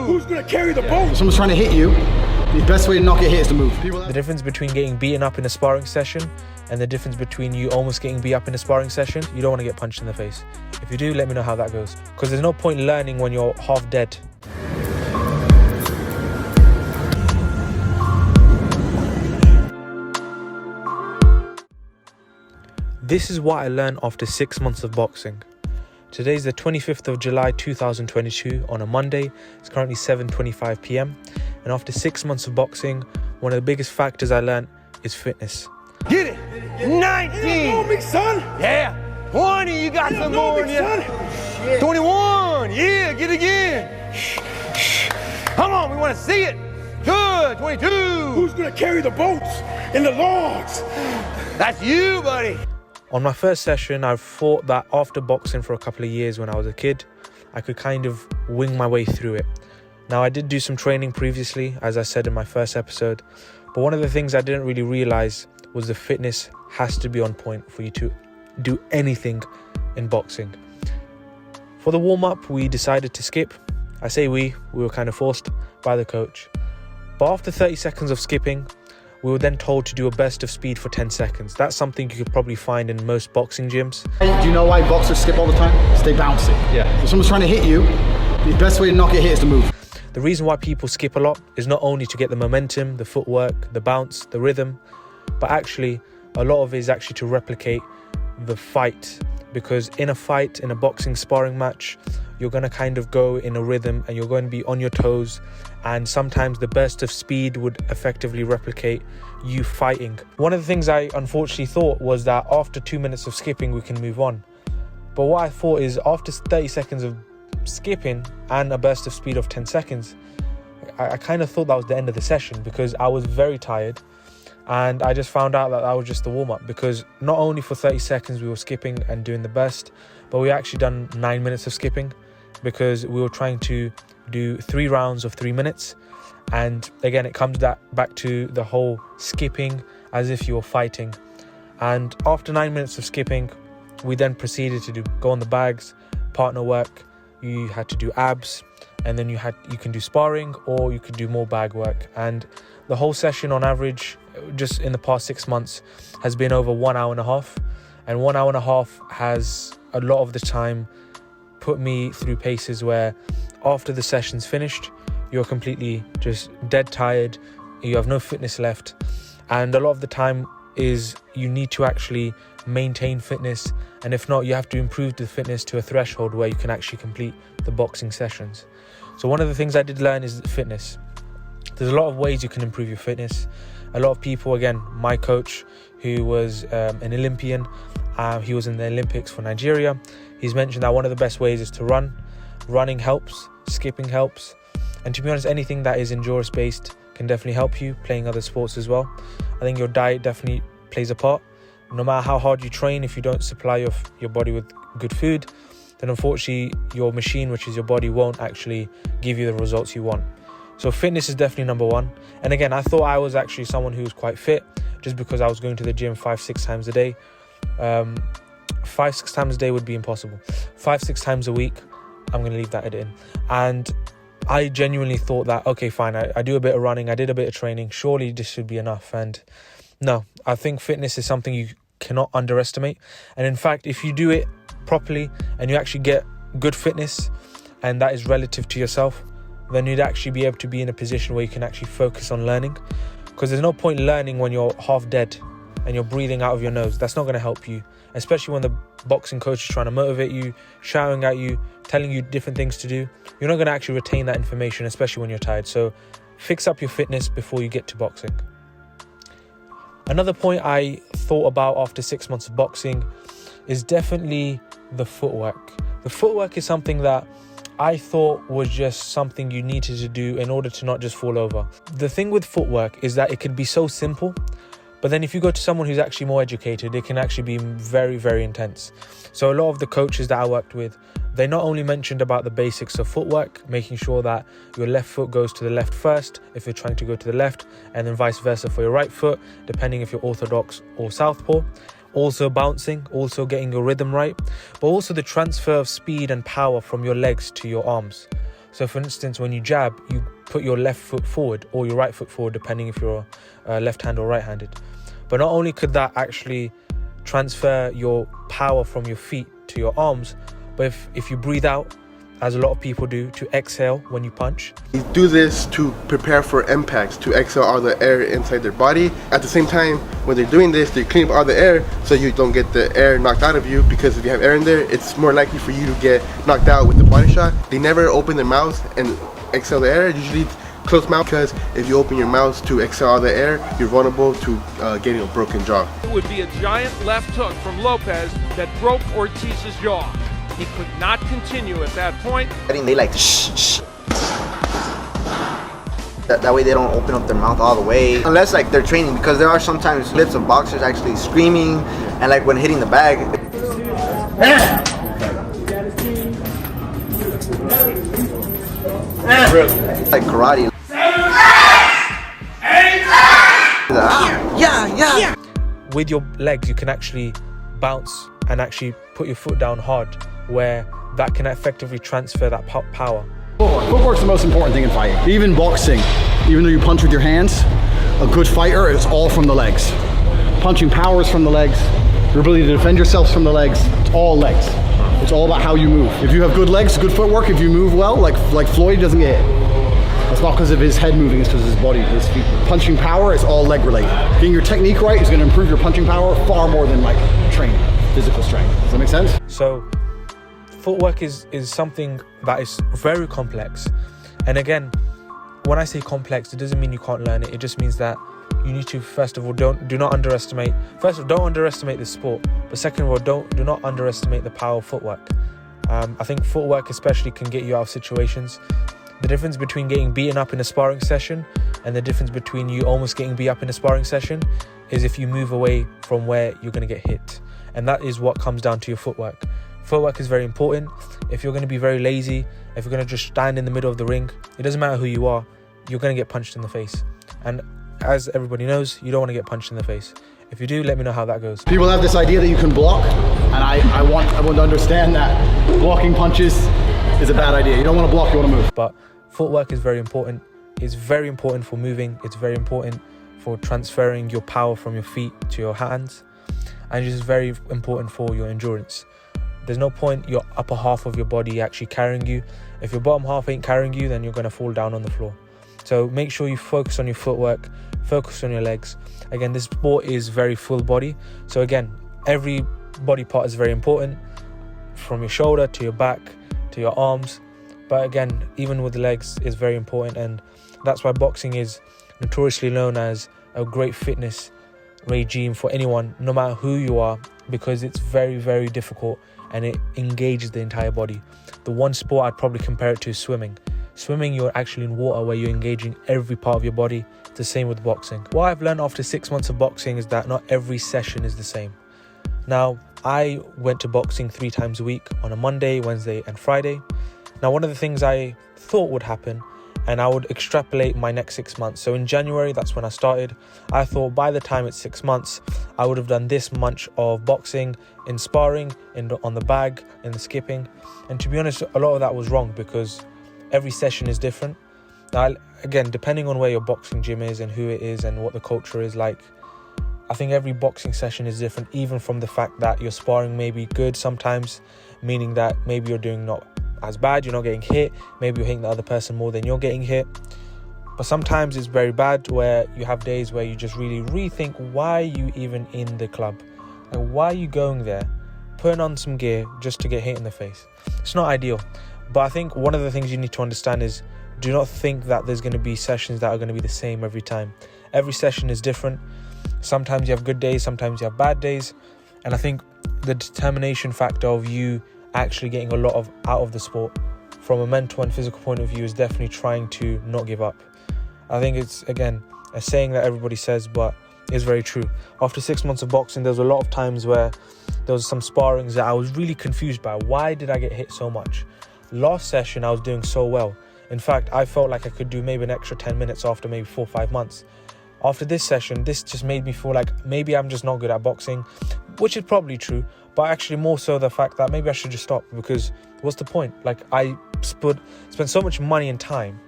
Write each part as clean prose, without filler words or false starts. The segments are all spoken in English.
Who's gonna carry the boat? If someone's trying to hit you, the best way to not get hit is to move. The difference between getting beaten up in a sparring session and the difference between you almost getting beat up in a sparring session, you don't want to get punched in the face. If you do, let me know how that goes. Because there's no point learning when you're half dead. This is what I learned after 6 months of boxing. Today's the 25th of July 2022 on a Monday. It's currently 7:25 p.m. And after 6 months of boxing, one of the biggest factors I learned is fitness. Get it! 19! You know me, son! Yeah! 20, you got some more in you. 21, yeah, get it again. Come on, we want to see it. Good, 22. Who's gonna carry the boats and the logs? That's you, buddy. On my first session, I thought that after boxing for a couple of years when I was a kid, I could kind of wing my way through it. Now, I did do some training previously, as I said in my first episode, but one of the things I didn't really realize was the fitness has to be on point for you to do anything in boxing. For the warm-up, we decided to skip. I say we were kind of forced by the coach. But after 30 seconds of skipping, we were then told to do a burst of speed for 10 seconds. That's something you could probably find in most boxing gyms. Do you know why boxers skip all the time? Stay bouncy. Yeah. If someone's trying to hit you, the best way to not get hit is to move. The reason why people skip a lot is not only to get the momentum, the footwork, the bounce, the rhythm, but actually a lot of it is actually to replicate the fight. Because in a fight, in a boxing sparring match, you're going to kind of go in a rhythm and you're going to be on your toes, and sometimes the burst of speed would effectively replicate you fighting. One of the things I unfortunately thought was that after 2 minutes of skipping we can move on, but what I thought is after 30 seconds of skipping and a burst of speed of 10 seconds, I kind of thought that was the end of the session, because I was very tired. And I just found out that was just the warm-up, because not only for 30 seconds we were skipping and doing the burst, but we actually done 9 minutes of skipping, because we were trying to do 3 rounds of 3 minutes. And again, it comes back to the whole skipping as if you were fighting. And after 9 minutes of skipping, we then proceeded to go on the bags, partner work. You had to do abs, and then you can do sparring, or you could do more bag work. And the whole session on average, just in the past 6 months, has been over 1 hour and a half. And 1 hour and a half has a lot of the time put me through paces where after the session's finished, you're completely just dead tired, you have no fitness left. And a lot of the time is you need to actually maintain fitness, and if not, you have to improve the fitness to a threshold where you can actually complete the boxing sessions. So one of the things I did learn is fitness. There's a lot of ways you can improve your fitness. A lot of people, again, my coach, who was an Olympian, he was in the Olympics for Nigeria, he's mentioned that one of the best ways is to run. Running helps, skipping helps, and to be honest, anything that is endurance based can definitely help you, playing other sports as well. I think your diet definitely plays a part. No matter how hard you train, if you don't supply your body with good food, then unfortunately your machine, which is your body, won't actually give you the results you want. So fitness is definitely number one. And again, I thought I was actually someone who was quite fit just because I was going to the gym 5-6 times a day. 5-6 times a day would be impossible. 5-6 times a week, I'm going to leave that in. And I genuinely thought that, okay, fine, I do a bit of running, I did a bit of training, surely this should be enough. And no, I think fitness is something you cannot underestimate. And in fact, if you do it properly and you actually get good fitness, and that is relative to yourself, then you'd actually be able to be in a position where you can actually focus on learning. Because there's no point learning when you're half dead and you're breathing out of your nose. That's not going to help you, especially when the boxing coach is trying to motivate you, shouting at you, telling you different things to do. You're not going to actually retain that information, especially when you're tired. So fix up your fitness before you get to boxing. Another point I thought about after 6 months of boxing is definitely the footwork. The footwork is something that I thought was just something you needed to do in order to not just fall over. The thing with footwork is that it can be so simple, but then if you go to someone who's actually more educated, it can actually be very, very intense. So a lot of the coaches that I worked with, they not only mentioned about the basics of footwork, making sure that your left foot goes to the left first if you're trying to go to the left, and then vice versa for your right foot, depending if you're orthodox or southpaw. Also bouncing, also getting your rhythm right, but also the transfer of speed and power from your legs to your arms. So for instance, when you jab, you put your left foot forward or your right foot forward, depending if you're left-handed or right-handed. But not only could that actually transfer your power from your feet to your arms, but if you breathe out, as a lot of people do, to exhale when you punch. You do this to prepare for impacts, to exhale all the air inside their body. At the same time, when they're doing this, they clean up all the air so you don't get the air knocked out of you, because if you have air in there, it's more likely for you to get knocked out with the body shot. They never open their mouths and exhale the air. Usually closed mouth, because if you open your mouth to exhale all the air, you're vulnerable to getting a broken jaw. It would be a giant left hook from Lopez that broke Ortiz's jaw. He could not continue at that point. They like to shh. That way they don't open up their mouth all the way. Unless like they're training, because there are sometimes lips of boxers actually screaming and like when hitting the bag. Like karate. Yeah. With your legs, you can actually bounce and actually put your foot down hard, where that can effectively transfer that power. Footwork's the most important thing in fighting. Even boxing, even though you punch with your hands, a good fighter is all from the legs. Punching power is from the legs. Your ability to defend yourself is from the legs. It's all legs. It's all about how you move. If you have good legs, good footwork, if you move well, like Floyd doesn't get hit. It's not because of his head moving, it's because of his body, his feet. Punching power is all leg related. Getting your technique right is going to improve your punching power far more than like training, physical strength. Does that make sense? So footwork is something that is very complex. And again, when I say complex, it doesn't mean you can't learn it. It just means that you need to, first of all, don't underestimate the sport. But second of all, do not underestimate the power of footwork. I think footwork especially can get you out of situations. The difference between getting beaten up in a sparring session and the difference between you almost getting beat up in a sparring session is if you move away from where you're going to get hit. And that is what comes down to your footwork. Footwork is very important. If you're going to be very lazy, if you're going to just stand in the middle of the ring, it doesn't matter who you are, you're going to get punched in the face. And as everybody knows, you don't want to get punched in the face. If you do, let me know how that goes. People have this idea that you can block, and I want everyone to understand that blocking punches is a bad idea. You don't want to block, you want to move. But footwork is very important. It's very important for moving. It's very important for transferring your power from your feet to your hands. And it is very important for your endurance. There's no point your upper half of your body actually carrying you. If your bottom half ain't carrying you, then you're going to fall down on the floor. So make sure you focus on your footwork, focus on your legs. Again, this sport is very full body. So again, every body part is very important, from your shoulder to your back to your arms. But again, even with the legs is very important, and that's why boxing is notoriously known as a great fitness regime for anyone, no matter who you are, because it's very, very difficult and it engages the entire body. The one sport I'd probably compare it to is swimming. Swimming, you're actually in water where you're engaging every part of your body. It's the same with boxing. What I've learned after 6 months of boxing is that not every session is the same. Now, I went to boxing 3 times a week on a Monday, Wednesday and Friday. Now, one of the things I thought would happen, and I would extrapolate my next 6 months. So in January, that's when I started. I thought by the time it's 6 months, I would have done this much of boxing, in sparring, on the bag, in the skipping. And to be honest, a lot of that was wrong because every session is different. Now, again, depending on where your boxing gym is and who it is and what the culture is like, I think every boxing session is different, even from the fact that your sparring may be good sometimes, meaning that maybe you're doing not as bad, you're not getting hit, maybe you're hitting the other person more than you're getting hit. But sometimes it's very bad where you have days where you just really rethink, why are you even in the club? Like, why are you going there, putting on some gear just to get hit in the face? It's not ideal. But I think one of the things you need to understand is, do not think that there's going to be sessions that are going to be the same every time. Every session is different. Sometimes you have good days, sometimes you have bad days. And I think the determination factor of you actually getting a lot out of the sport from a mental and physical point of view is definitely trying to not give up. I think it's, again, a saying that everybody says, but it's very true. After 6 months of boxing, there was a lot of times where there was some sparrings that I was really confused by. Why did I get hit so much? Last session, I was doing so well. In fact, I felt like I could do maybe an extra 10 minutes after maybe 4 or 5 months. After this session, this just made me feel like maybe I'm just not good at boxing, which is probably true, but actually more so the fact that maybe I should just stop, because what's the point? Like, I spent so much money and time.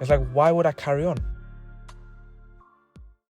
It's like, why would I carry on?